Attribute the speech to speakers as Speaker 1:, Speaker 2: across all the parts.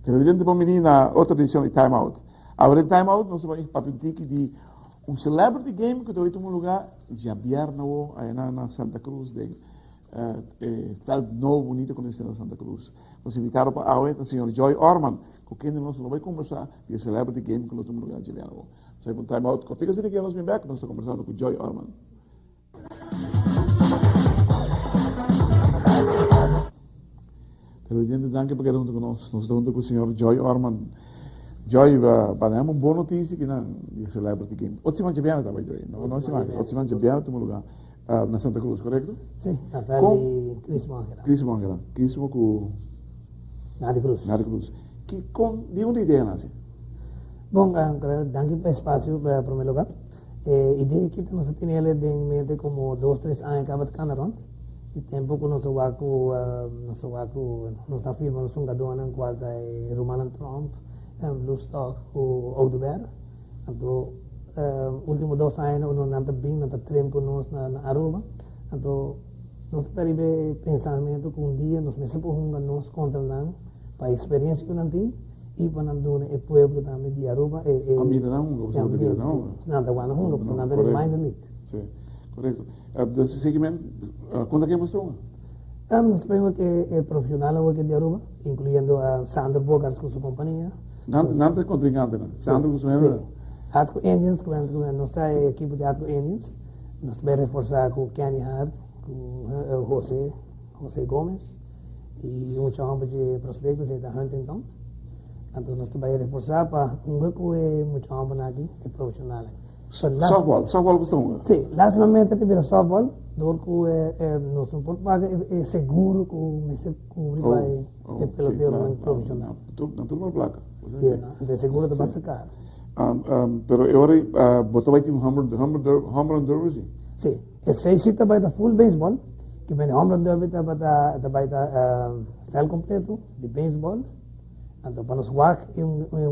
Speaker 1: Televidente para menina, outra edição de Time Out. Agora em Time Out, nós vamos para de celebrity game que estou em um lugar, já vierno, aí na Santa Cruz, felt novo bonito conhecendo Santa Cruz. Nós invitaram para a o senhor Joy Orman, com quem nós vai conversar de celebrity game que nós estamos no lugar de vierno. Sai para Time Out, contigo se que nós vem back, nós estamos conversando com Joy Orman. Televidente, danke porque estamos conosco. Nós estamos com o senhor Joy Orman. Joy, parliamo un buon notizia che di celebrity game. Oggi mangia bene da Joy, no? Non si mangia, oggi mangia bene in un lugar. Na Santa Cruz, corretto?
Speaker 2: Sì, na festa di Crismo Angela.
Speaker 1: Crismo Angela. Crismo con
Speaker 2: Nadi Cruz.
Speaker 1: Nadi Cruz. Che con di un'idea idea nasce?
Speaker 2: Bom, danke per spazio per primer lugar. Idea que nós tínhamos em mente como 2-3 anos acaba de canaront. De tempo que nós está filmando um gadona em qual é Roman Trump, Bluestock, o Oudeberg. Então, último 2 anos nós não bem, não treino com nós na Aruba. Então, nós temos pensamento que dia nós mesmo por nós contra nós para a experiência que nós temos e para nós dar o povo também de Aruba.
Speaker 1: A vida não, você não tem não.
Speaker 2: Não, da guana hunga, porque não tem mind league.
Speaker 1: Sim, correto. Desse segmento, quanto que mostrou?
Speaker 2: Nós temos que profissional aqui de Aruba, incluindo Sandro Bogars com sua companhia.
Speaker 1: Não tem contrincante, não? Sandro com sua companhia?
Speaker 2: Atco Indians, nossa equipe de Atco Indians, nós vamos reforçar com Kenny Hart, com José Gomes e chamado de prospectos de Huntington. Então nós vamos reforçar para que é muito chamado aqui, é profissional.
Speaker 1: Softball costuma?
Speaker 2: Sim, lastimamente tive softball, dor que nós não podemos pagar, é seguro que o mestre cobre vai peloteiro profissional.
Speaker 1: Não tudo uma placa.
Speaker 2: Sim, é seguro de base caro.
Speaker 1: Pero agora, botou vai ter home run derby?
Speaker 2: Sim, é 6 cita vai da full baseball, que vem home run derby vai da fel completo de baseball. Então, para nós guardar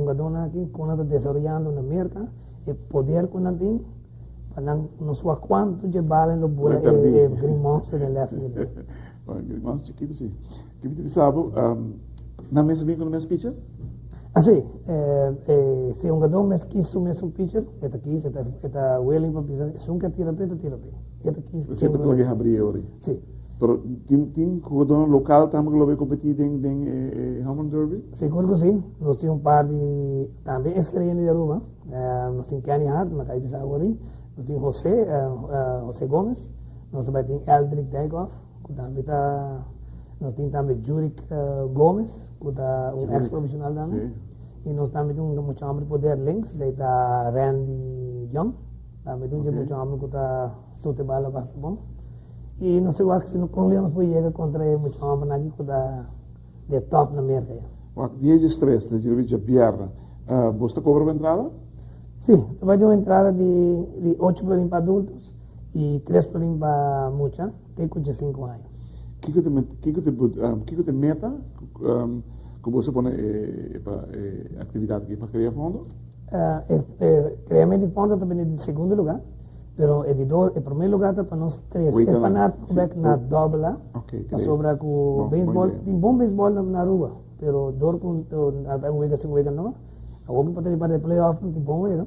Speaker 2: gadona aqui, quando está desenvolvendo na América, é poder que nós temos, para nós guardar quanto de bala no bola é Green Monster de left field.
Speaker 1: Green Monster chiquito, sim. Que me sabe, na mesma vínculo, na mesma pitcher?
Speaker 2: Assim, se gadon mes quis o mesmo pitcher, eta willing para pisar, nunca tira bem. Eta quis.
Speaker 1: Sempre tem que abrir hoje.
Speaker 2: Sim.
Speaker 1: Pero tem jogador local também que vai competir em home run derby?
Speaker 2: Seguro que sim. Nós temos par de também estreia de Aruba. Nós temos Kenny Hart, na Caipira agora. Nós temos José Gomes. Nós também temos Eldrick Degoff, que também está. Nós temos também Jurick Gomes, que está ex-profissional também. E nós também temos muito homem de poder links, que está Randy Young. Também temos muito homem que está sote bala bastante bom. E não sei se não convenhamos por chegar contra muito homem aqui que está de top na América.
Speaker 1: O dia de estresse, da Jirvich Pierre, você cobra uma entrada?
Speaker 2: Sim, vai ter uma entrada de 8 para adultos e 3 para mucha, tem 5 anos.
Speaker 1: O que te meta que você põe atividade aqui para criar fundo?
Speaker 2: Criamento de fundo também de segundo lugar. Pero editor, em primeiro lugar, para nós três, é fanático na dobla, para sobrar com beisebol, tem bom beisebol na rua, pero dor com um vega sem vega não, agora que pode ir para o playoff não tem bom vega,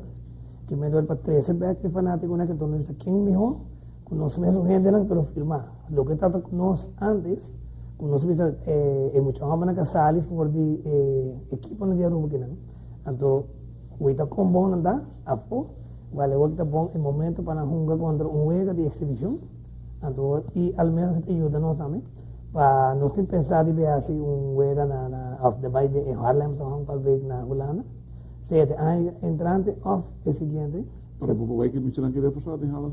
Speaker 2: que melhor para três back é fanático né que então nós quem melhor, com nós mesmo gente não, pero firmar, lo que estava com nós antes, com nós mesmo é muito homem na sala for de equipa na dia rua que não, então o ita com bom não dá, afo vale o que bom é momento para jogar contra juego de exibição então e ao menos te ajuda nós também para nós tem pensado em ver assim juego na off the bay de Harlem só para ver na Holanda se é entrante off é seguinte
Speaker 1: para o povo que muito não quer reforçar de Harlem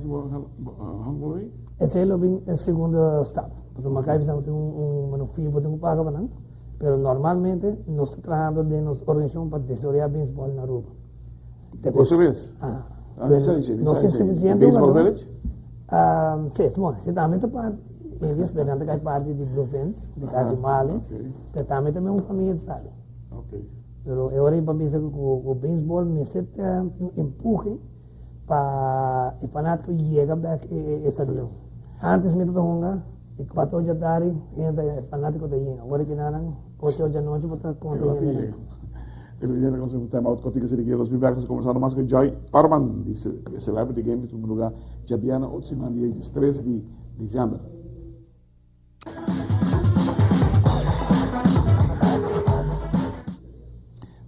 Speaker 1: handball
Speaker 2: esse é o segundo step porque uma caixa tem fio para pagar para pero normalmente nós trabalhamos de nos organização para desarrollar beisebol na rua
Speaker 1: você vê?
Speaker 2: No sé si
Speaker 1: Baseball Village?
Speaker 2: Sí, es también parte ellos, pero también hay parte de Bluefins, de Casimales, pero también una familia de Sali. Pero ahora yo pienso que el béisbol necesita un empuje para el fanático llegar a esa día. Antes me tocó de 4 horas de tarde, el fanático te llega. Ahora que nada, 8 horas de noche, pues está contento.
Speaker 1: Televidente con un time out contigo se requiere los feedbacks conversando más con Joy Orman, dice Celebrity Game en un lugar Jabiana Otsiman, dia 3 de dezembro.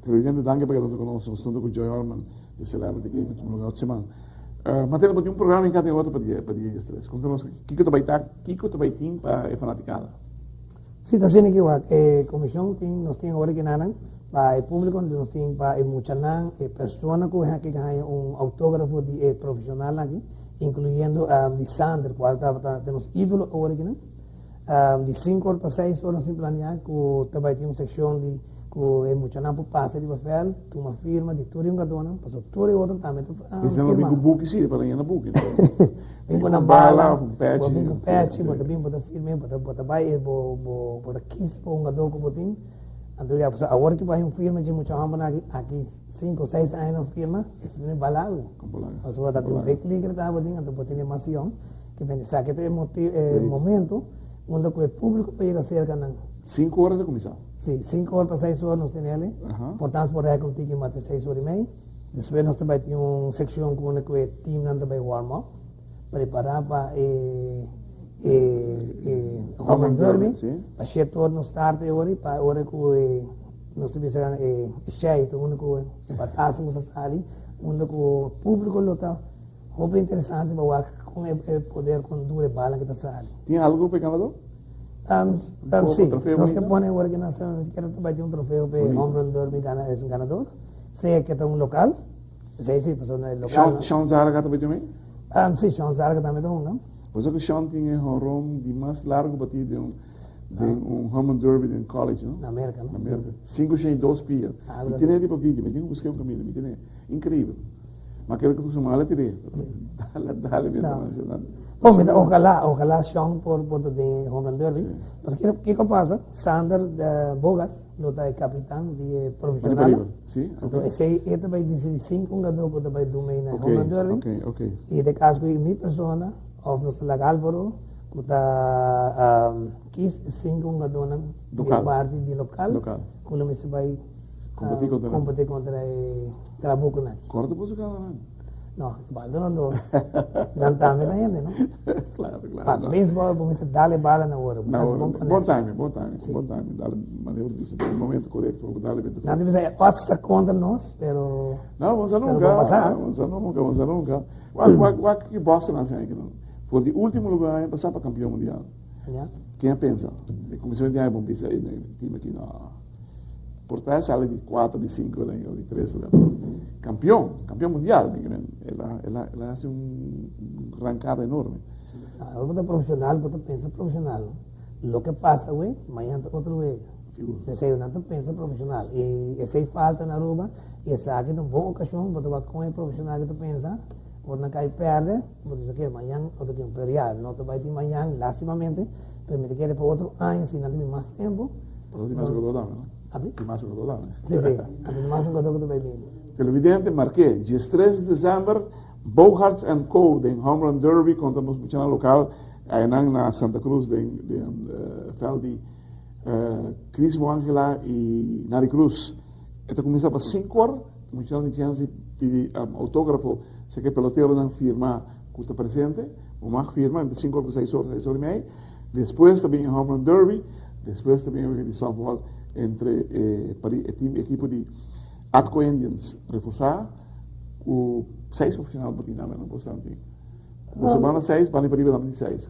Speaker 1: Televidente, danke para que nos conozcamos con Joy Orman, de Celebrity Game en un lugar Otsiman. Matéria, pode um programa em cada outro para dia 3. Conta-nos o que tu vai estar, o que tu vai ter para a fanaticada.
Speaker 2: Sim, está sendo que a comissão nós temos agora que nada para o público, nós temos para muitas pessoas que ganham autógrafo de profissional aqui, incluindo de Sander, qual temos ídolo agora que não, de 5 horas para 6 horas nós planeamos que também tem uma secção de que muitas não passa de papel, tu uma firma de tudo um gadona, passou tudo e outro também.
Speaker 1: Isso não vem com book sim, para ir na book.
Speaker 2: Vem com a bala, vem com patch, bota bem, bota firme, bota vai, bota kiss para gador que botin. Então já passa agora que vai firma de muitas hambana aqui 5 ou 6 anos na firma, é firme balado. Passou bota um big league tá botin, então botin emoção, que vem de saque é momento onde o público pega cerca não.
Speaker 1: 5 horas de comissão?
Speaker 2: Sim, 5 horas para 6 horas nós temos ele. Portanto, por aí contigo mate 6 horas e meia. Depois nós também temos uma secção com o time não também warm-up. Preparar para home run derby. Para 7 horas nós start hoje, para a hora que nós temos cheio, onde que batasmos a sali, onde que o público local. Roupa interessante para com poder conduzir bala que está sali.
Speaker 1: Tem algo para ganhador?
Speaker 2: Sim, nós que põe agora que nós queremos ter um troféu para home run derby, é um ganador. Sei que é um local, sei se pessoa é local.
Speaker 1: Sean Zarga também tem?
Speaker 2: Sim, Sean Zarga também tem não?
Speaker 1: Pois é que Sean tinha um home de mais largo batido de home run derby em college, não?
Speaker 2: Na América, não?
Speaker 1: Na América. 5 sem 2 pias. E tem tipo vídeo, mas tem que buscar um caminho, me tem incrível. Mas aquele que tu chama lá tirei. Dale mesmo.
Speaker 2: Bom, ojalá Sean por de home run derby. Mas que passa? Sander Bogarts, lo é capitão de profissional.
Speaker 1: Sim.
Speaker 2: Então esse também diz 5 jogador que também do meio na home run derby. E de caso que minha pessoa, of nos Álvaro, que está 5 jogador de parte de local. Quando se vai competir contra Trabuco na.
Speaker 1: Corta por isso cara.
Speaker 2: No, baldo não dou. Não tá me ainda, não?
Speaker 1: Claro.
Speaker 2: Beisebol, vamos dar bala na hora.
Speaker 1: Bom time. Dale maneira disso, no momento correto, vou dar ele.
Speaker 2: Não deve ser pode contra nós, pero
Speaker 1: não, vamos nunca. O que Boston assim aqui não. Foi de último lugar em passar para campeão mundial. Quem pensa? Começou a ter bom pensar aí no time aqui na Portanto, sale de 4, de 5, ou de 3. Campeão mundial. Ela faz uma arrancada enorme.
Speaker 2: Ahora profissional, você pensa profissional. O que passa, amanhã outro vez. Você não pensa profissional. E essa falta na rua, e essa aqui é uma boa ocasião, você vai com o profissional que você pensa, ou não cai perde, você diz que amanhã, outro que imperial, não vai ter amanhã, lastimamente, permite que ele para outro ano, se não tem mais tempo.
Speaker 1: Por isso, mais que eu não? Mais um jogador lá, né?
Speaker 2: Sim. Mais um jogador que vai vir.
Speaker 1: Televidente, marquei. Dia 3 de dezembro, Bogarts & Co. de Home Run Derby, contamos muito no local, aí na Santa Cruz, de Feldi, Cris Moangela e Nari Cruz. Então começa para 5 horas, muito de chance de pedir autógrafo, se que peloteiro não firma que está presente, o mais firma, entre 5 horas, 6 horas e meia. Depois também Home Run Derby, depois também o de softball, entre o equipo de Atco Indians reforçar o 6 profissional de botina, não bastante. Na semana 6, para ir para 26.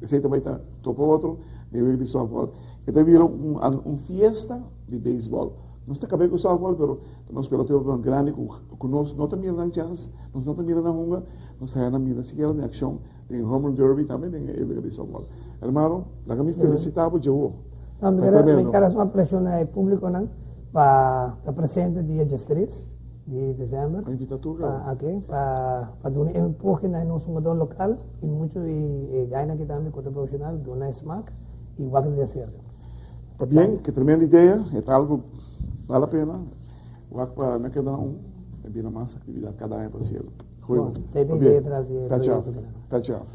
Speaker 1: Esse também está topo outro, de softball. Então viram uma fiesta de beisebol. Não está acabando com o softball, mas nós peloteiros tão grande que nós não temos na chance, nós não temos na hunga, nós saímos na sequer de ação, tem home run derby também, tem evento de softball. Hermano, lá que me felicitava, eu
Speaker 2: me quero uma pressão ao público para estar presente dia 3 de dezembro. Para dar um empurro na nosso motor local e muito e ganhar aqui também com o profissional, dar uma smack e igual que de cerca.
Speaker 1: Está bem, que tremenda ideia, é algo vale a pena. O para me queda bem mais atividade cada ano possível.
Speaker 2: Você tem ideia de trazer
Speaker 1: projeto. Tchau.